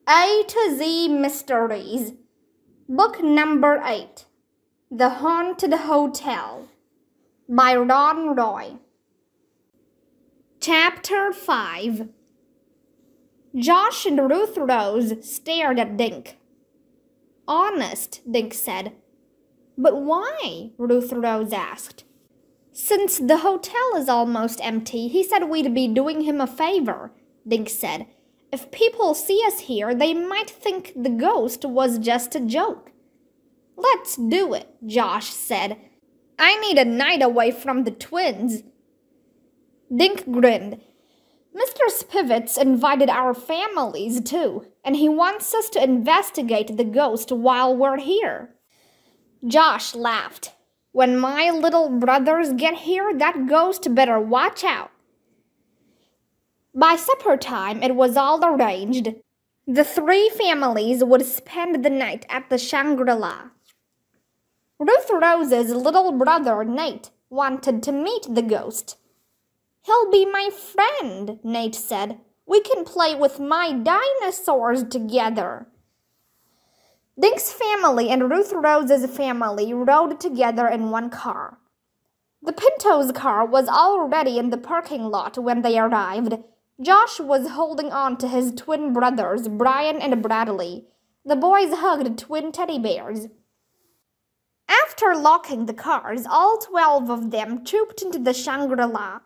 A to Z Mysteries, Book Number 8, The Haunted Hotel, by Ron Roy. Chapter 5. Josh and Ruth Rose stared at Dink. "Honest," Dink said. "But why?" Ruth Rose asked. "Since the hotel is almost empty, he said we'd be doing him a favor," Dink said. "If people see us here, they might think the ghost was just a joke." "Let's do it," Josh said. "I need a night away from the twins." Dink grinned. "Mr. Spivets invited our families too, and he wants us to investigate the ghost while we're here." Josh laughed. "When my little brothers get here, that ghost better watch out." By supper time, it was all arranged. The three families would spend the night at the Shangri-La. Ruth Rose's little brother, Nate, wanted to meet the ghost. "He'll be my friend," Nate said. "We can play with my dinosaurs together." Dink's family and Ruth Rose's family rode together in one car. The Pinto's car was already in the parking lot when they arrived. Josh was holding on to his twin brothers, Brian and Bradley. The boys hugged twin teddy bears. After locking the cars, all 12 of them trooped into the Shangri-La.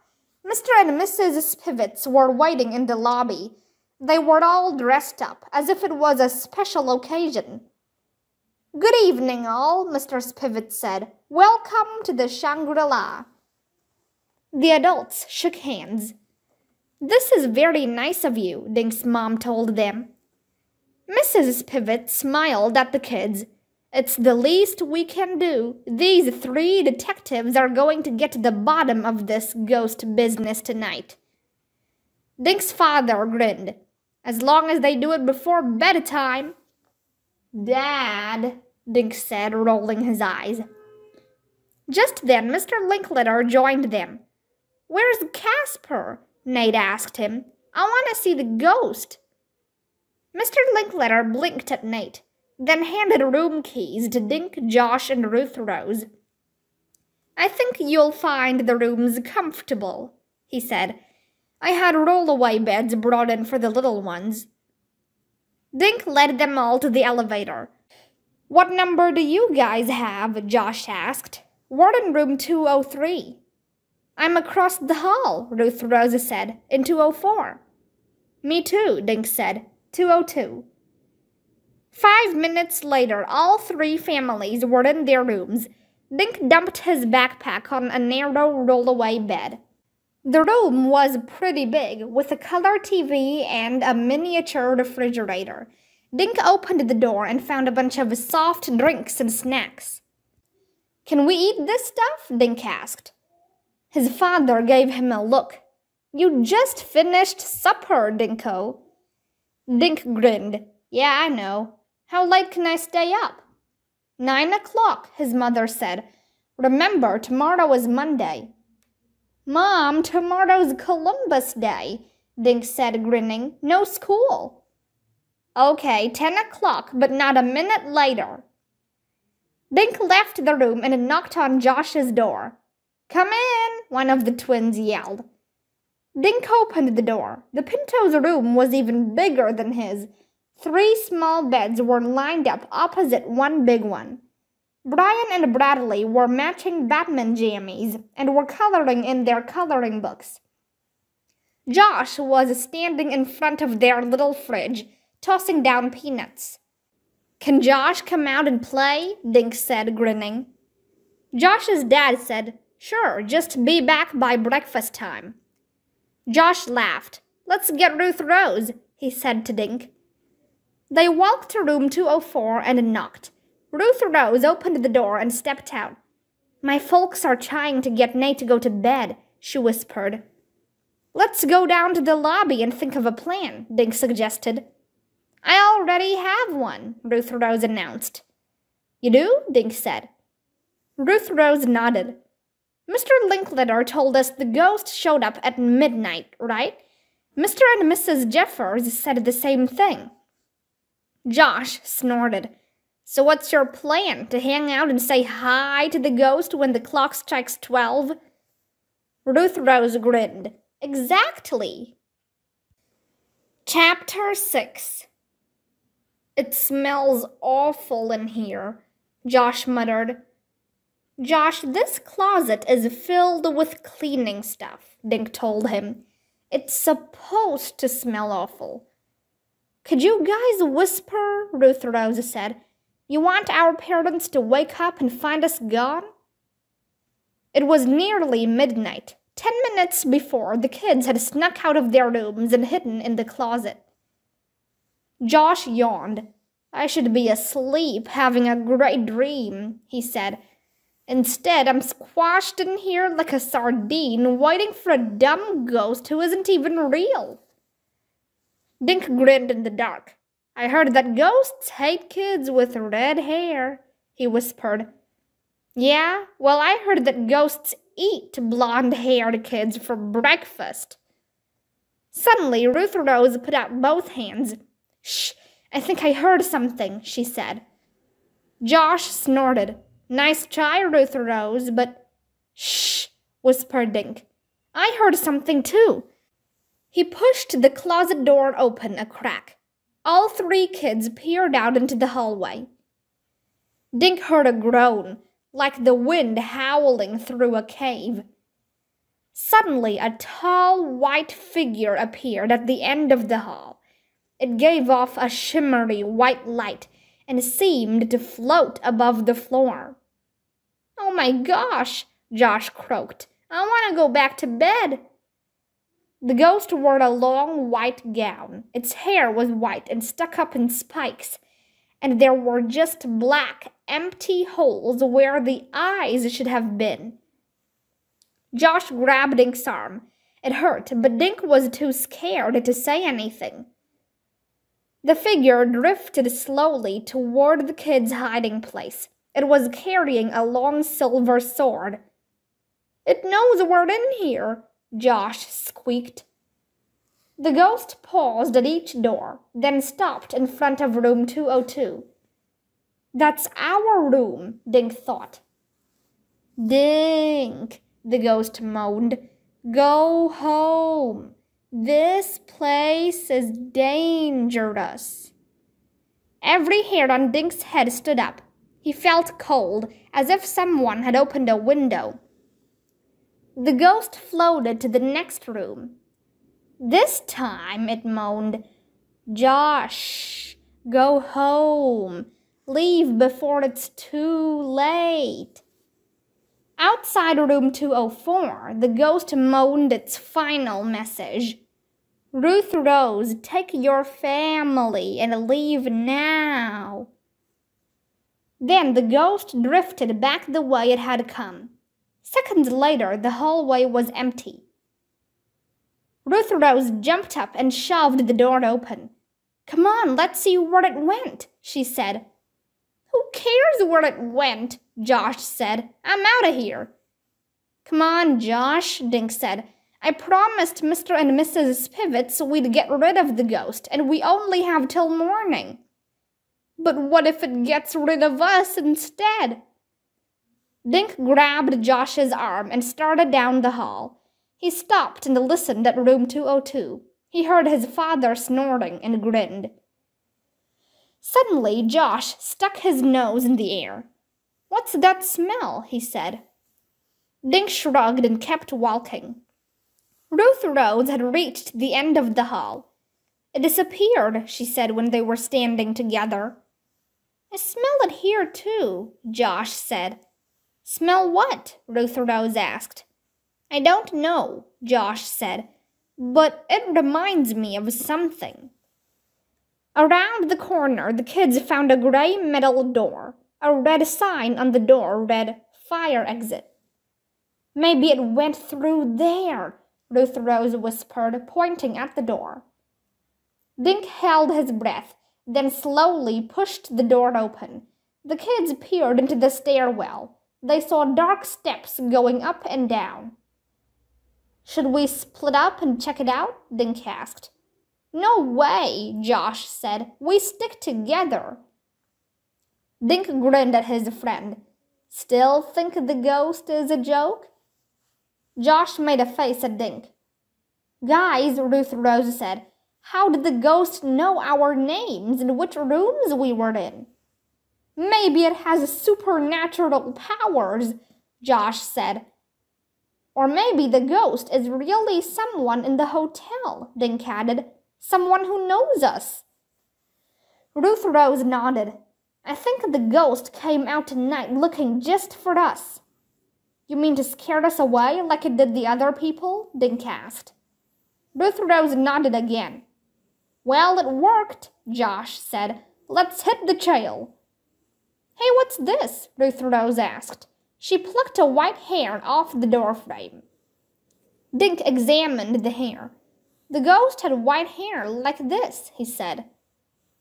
Mr. and Mrs. Spivets were waiting in the lobby. They were all dressed up, as if it was a special occasion. "Good evening, all," Mr. Spivets said. "Welcome to the Shangri-La." The adults shook hands. "This is very nice of you," Dink's mom told them. Mrs. Spivets smiled at the kids. "It's the least we can do. These three detectives are going to get to the bottom of this ghost business tonight." Dink's father grinned. "As long as they do it before bedtime." "Dad," Dink said, rolling his eyes. Just then, Mr. Linkletter joined them. "Where's Casper?" Nate asked him. "I want to see the ghost." Mr. Linkletter blinked at Nate, then handed room keys to Dink, Josh, and Ruth Rose. "I think you'll find the rooms comfortable," he said. "I had roll-away beds brought in for the little ones." Dink led them all to the elevator. "What number do you guys have?" Josh asked. "We're in room 203. "I'm across the hall," Ruth Rose said, "in 204. "Me too," Dink said. 202. 5 minutes later, all three families were in their rooms. Dink dumped his backpack on a narrow roll-away bed. The room was pretty big, with a color TV and a miniature refrigerator. Dink opened the door and found a bunch of soft drinks and snacks. "Can we eat this stuff?" Dink asked. His father gave him a look. "You just finished supper, Dinko." Dink grinned. "Yeah, I know. How late can I stay up?" 9 o'clock, his mother said. "Remember, tomorrow is Monday." "Mom, tomorrow's Columbus Day," Dink said, grinning. "No school." "Okay, 10 o'clock, but not a minute later." Dink left the room and knocked on Josh's door. "Come in," one of the twins yelled. Dink opened the door. The Pinto's room was even bigger than his. 3 small beds were lined up opposite one big one. Brian and Bradley wore matching Batman jammies and were coloring in their coloring books. Josh was standing in front of their little fridge, tossing down peanuts. "Can Josh come out and play?" Dink said, grinning. Josh's dad said, "Sure, just be back by breakfast time." Josh laughed. "Let's get Ruth Rose," he said to Dink. They walked to room 204 and knocked. Ruth Rose opened the door and stepped out. "My folks are trying to get Nate to go to bed," she whispered. "Let's go down to the lobby and think of a plan," Dink suggested. "I already have one," Ruth Rose announced. "You do?" Dink said. Ruth Rose nodded. "Mr. Linkletter told us the ghost showed up at midnight, right? Mr. and Mrs. Jeffers said the same thing." Josh snorted. So what's your plan? To hang out and say hi to the ghost when the clock strikes 12? Ruth Rose grinned. Exactly. Chapter 6. It smells awful in here, Josh muttered. Josh, this closet is filled with cleaning stuff, Dink told him. It's supposed to smell awful. Could you guys whisper? Ruth Rose said. You want our parents to wake up and find us gone? It was nearly midnight. 10 minutes before, the kids had snuck out of their rooms and hidden in the closet. Josh yawned. I should be asleep, having a great dream, he said. Instead, I'm squashed in here like a sardine, waiting for a dumb ghost who isn't even real. Dink grinned in the dark. I heard that ghosts hate kids with red hair, he whispered. Yeah, well, I heard that ghosts eat blonde-haired kids for breakfast. Suddenly, Ruth Rose put out both hands. Shh, I think I heard something, she said. Josh snorted. Nice try, Ruth Rose, but... Shh, whispered Dink. I heard something too. He pushed the closet door open a crack. All 3 kids peered out into the hallway. Dink heard a groan, like the wind howling through a cave. Suddenly, a tall, white figure appeared at the end of the hall. It gave off a shimmery white light and seemed to float above the floor. Oh my gosh, Josh croaked. I want to go back to bed. The ghost wore a long white gown. Its hair was white and stuck up in spikes, and there were just black, empty holes where the eyes should have been. Josh grabbed Dink's arm. It hurt, but Dink was too scared to say anything. The figure drifted slowly toward the kids' hiding place. It was carrying a long silver sword. It knows we're in here, Josh squeaked. The ghost paused at each door, then stopped in front of room 202. That's our room, Dink thought. Dink, the ghost moaned. Go home. This place is dangerous. Every hair on Dink's head stood up. He felt cold, as if someone had opened a window. The ghost floated to the next room. This time, it moaned, Josh, go home. Leave before it's too late. Outside room 204, the ghost moaned its final message. Ruth Rose, take your family and leave now. Then the ghost drifted back the way it had come. Seconds later, the hallway was empty. Ruth Rose jumped up and shoved the door open. Come on, let's see where it went, she said. Who cares where it went? Josh said. I'm out of here. Come on, Josh, Dink said. I promised Mr. and Mrs. Spivets we'd get rid of the ghost, and we only have till morning. But what if it gets rid of us instead? Dink grabbed Josh's arm and started down the hall. He stopped and listened at room 202. He heard his father snoring and grinned. Suddenly, Josh stuck his nose in the air. What's that smell? He said. Dink shrugged and kept walking. Ruth Rose had reached the end of the hall. It disappeared, she said when they were standing together. I smell it here too, Josh said. Smell what? Ruth Rose asked. I don't know, Josh said, but it reminds me of something. Around the corner, the kids found a gray metal door. A red sign on the door read, Fire Exit. Maybe it went through there, Ruth Rose whispered, pointing at the door. Dink held his breath, then slowly pushed the door open. The kids peered into the stairwell. They saw dark steps going up and down. Should we split up and check it out? Dink asked. No way, Josh said. We stick together. Dink grinned at his friend. Still think the ghost is a joke? Josh made a face at Dink. Guys, Ruth Rose said, how did the ghost know our names and which rooms we were in? Maybe it has supernatural powers, Josh said. Or maybe the ghost is really someone in the hotel, Dink added. Someone who knows us. Ruth Rose nodded. I think the ghost came out tonight looking just for us. You mean to scare us away like it did the other people? Dink asked. Ruth Rose nodded again. Well, it worked, Josh said. Let's hit the trail. Hey, what's this? Ruth Rose asked. She plucked a white hair off the doorframe. Dink examined the hair. The ghost had white hair like this, he said.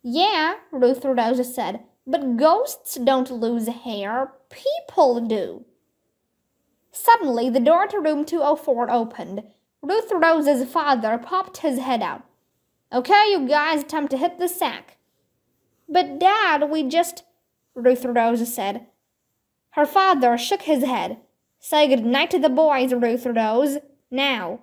Yeah, Ruth Rose said, but ghosts don't lose hair. People do. Suddenly, the door to room 204 opened. Ruth Rose's father popped his head out. Okay, you guys, time to hit the sack. But Dad, we just... Ruth Rose said. Her father shook his head. Say good night to the boys, Ruth Rose. Now.